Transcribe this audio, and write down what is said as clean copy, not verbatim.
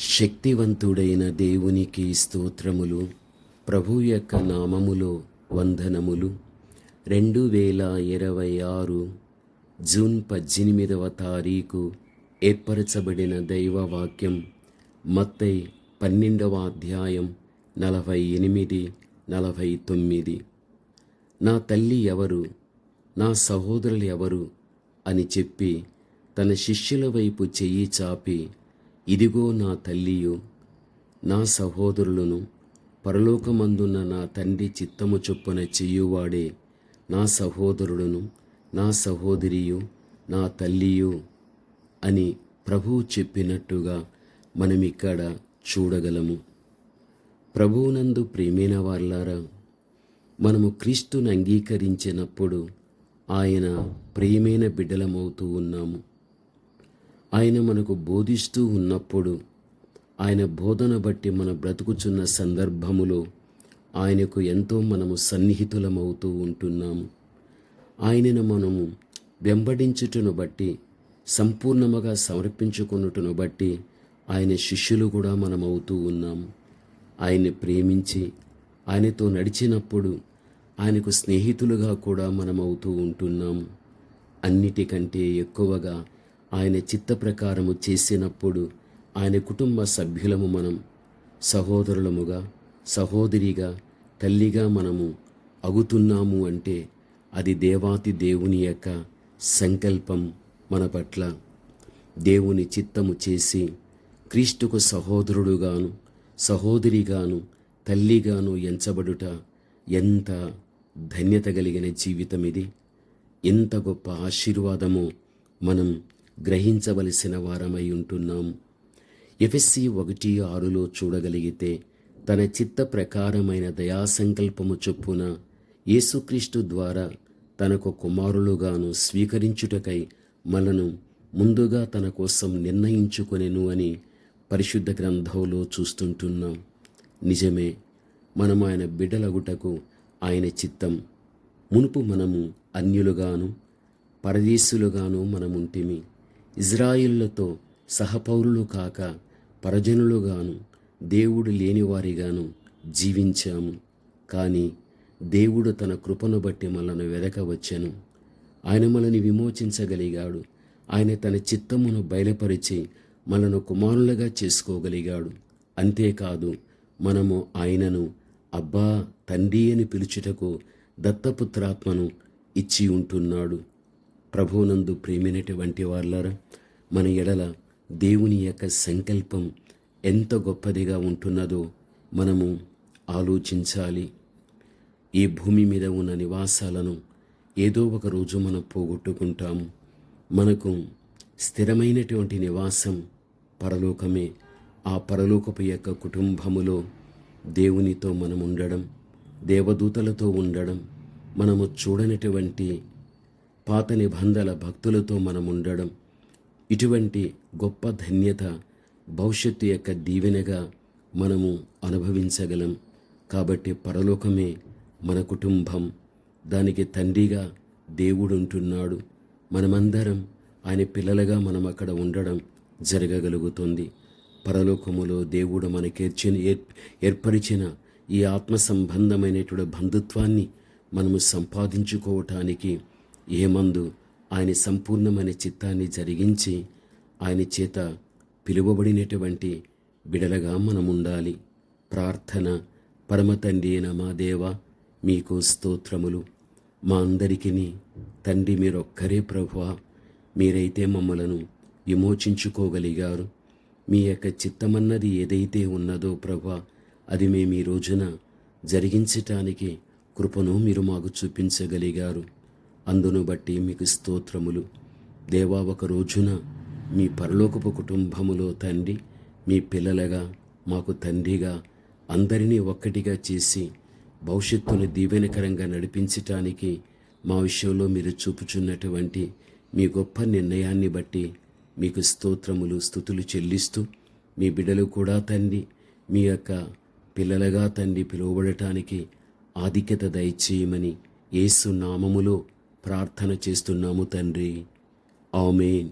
శక్తివంతుడైన దేవునికి స్తోత్రములు. ప్రభు యొక్క నామములో వందనములు. 2026 జూన్ 18వ తారీఖు ఏర్పరచబడిన దైవవాక్యం మత్తయి 12వ అధ్యాయం 48-49. నా తల్లి ఎవరు, నా సహోదరులు ఎవరు అని చెప్పి తన శిష్యుల వైపు చెయ్యి చాపి, ఇదిగో నా తల్లియు నా సహోదరులను, పరలోకమందున్న నా తండ్రి చిత్తము చొప్పున చెయ్యువాడే నా సహోదరుడును, నా సహోదరియు, నా తల్లియు అని ప్రభువు చెప్పినట్టుగా మనమిక్కడ చూడగలము. ప్రభువునందు ప్రేమైన వార్లారా, మనము క్రీస్తును అంగీకరించినప్పుడు ఆయన ప్రియమైన బిడ్డలమవుతూ ఉన్నాము. ఆయన మనకు బోధిస్తూ ఉన్నప్పుడు, ఆయన బోధన బట్టి మన బ్రతుకుచున్న సందర్భములో ఆయనకు ఎంతో మనము సన్నిహితులమవుతూ ఉంటున్నాము. ఆయనను మనము వెంబడించుటను బట్టి, సంపూర్ణముగా సమర్పించుకొనుటను బట్టి ఆయన శిష్యులు కూడా మనమవుతూ ఉన్నాము. ఆయన్ని ప్రేమించి ఆయనతో నడిచినప్పుడు ఆయనకు స్నేహితులుగా కూడా మనమవుతూ ఉంటున్నాము. అన్నిటికంటే ఎక్కువగా ఆయన చిత్త ప్రకారము చేసినప్పుడు ఆయన కుటుంబ సభ్యులము మనం సహోదరులముగా, సహోదరిగా, తల్లిగా మనము అగుతున్నాము అంటే అది దేవాతి దేవుని యొక్క సంకల్పం మన పట్ల. దేవుని చిత్తము చేసి క్రీస్తుకు సహోదరుడుగాను, సహోదరిగాను, తల్లిగాను ఎంచబడుట ఎంత ధన్యత కలిగిన జీవితం ఇది. ఎంత గొప్ప ఆశీర్వాదము మనం గ్రహించవలసిన వారమై ఉంటున్నాము. ఎఫెసీ 1:6 చూడగలిగితే, తన చిత్త ప్రకారమైన దయాసంకల్పము చొప్పున యేసుక్రీస్తు ద్వారా తనకు కుమారులుగాను స్వీకరించుటకై మనను ముందుగా తన కోసం నిర్ణయించుకొనెను అని పరిశుద్ధ గ్రంథంలో చూస్తుంటున్నాం. నిజమే, మనము ఆయన బిడ్డలగుటకు ఆయన చిత్తం. మునుపు మనము అన్యులుగాను, పరదేశులుగాను మనముంటిమి. ఇజ్రాయిళ్లతో సహపౌరులు కాక పరజనులుగాను, దేవుడు లేనివారిగాను జీవించాము. కానీ దేవుడు తన కృపను బట్టి మనను వెదకవచ్చెను. ఆయన మనని విమోచించగలిగాడు. ఆయన తన చిత్తమును బయలుపరిచి మనను కుమారులుగా చేసుకోగలిగాడు. అంతేకాదు, మనము ఆయనను అబ్బా, తండ్రి అని పిలుచుటకు దత్తపుత్రాత్మను ఇచ్చి ఉంటున్నాడు. ప్రభువునందు ప్రేమైనటువంటి వాళ్ళారా, మన ఎడల దేవుని యొక్క సంకల్పం ఎంత గొప్పదిగా ఉంటున్నదో మనము ఆలోచించాలి. ఈ భూమి మీద ఉన్న నివాసాలను ఏదో ఒక రోజు మనం పోగొట్టుకుంటాము. మనకు స్థిరమైనటువంటి నివాసం పరలోకమే. ఆ పరలోకపు యొక్క కుటుంబములో దేవునితో మనం ఉండడం, దేవదూతలతో ఉండడం, మనము చూడనటువంటి పాత నిబంధనల భక్తులతో మనం ఉండడం, ఇటువంటి గొప్ప ధన్యత భవిష్యత్తు యొక్క దీవెనగా మనము అనుభవించగలం. కాబట్టి పరలోకమే మన కుటుంబం. దానికి తండ్రిగా దేవుడు ఉంటున్నాడు. మనమందరం ఆయన పిల్లలుగా మనం అక్కడ ఉండడం జరగగలుగుతుంది. పరలోకములో దేవుడు మనకి ఏర్పరిచిన ఈ ఆత్మ సంబంధమైనటువంటి బంధుత్వాన్ని మనము సంపాదించుకోవటానికి ఏమందు ఆయన సంపూర్ణమైన చిత్తాన్ని జరిగించి ఆయన చేత పిలువబడినటువంటి బిడలగా మనం ఉండాలి. ప్రార్థన. పరమ తండ్రి అయిన మా దేవ, మీకు స్తోత్రములు. మా అందరికీ తండ్రి మీరొక్కరే ప్రభువా. మీరైతే మమ్మలను విమోచించుకోగలిగారు. మీ యొక్క చిత్తమన్నది ఏదైతే ఉన్నదో ప్రభువా, అది మేము ఈ రోజున జరిగించటానికి కృపను మీరు మాకు చూపించగలిగారు. అందును బట్టి మీకు స్తోత్రములు. దేవా, ఒక రోజున మీ పరలోకపు కుటుంబములో తండ్రి, మీ పిల్లలుగా, మాకు తండ్రిగా అందరినీ ఒక్కటిగా చేసి భవిష్యత్తును దీవెనకరంగా నడిపించటానికి మా విషయంలో మీరు చూపుచున్నటువంటి మీ గొప్ప నిర్ణయాన్ని బట్టి మీకు స్తోత్రములు, స్తుతులు చెల్లిస్తూ, మీ బిడ్డలు కూడా తండ్రి మీ యొక్క పిల్లలుగా తండ్రి పిలువబడటానికి ఆధిక్యత దయచేయమని యేసు నామములో ప్రార్థన చేస్తున్నాము తండ్రి. ఆమేన్.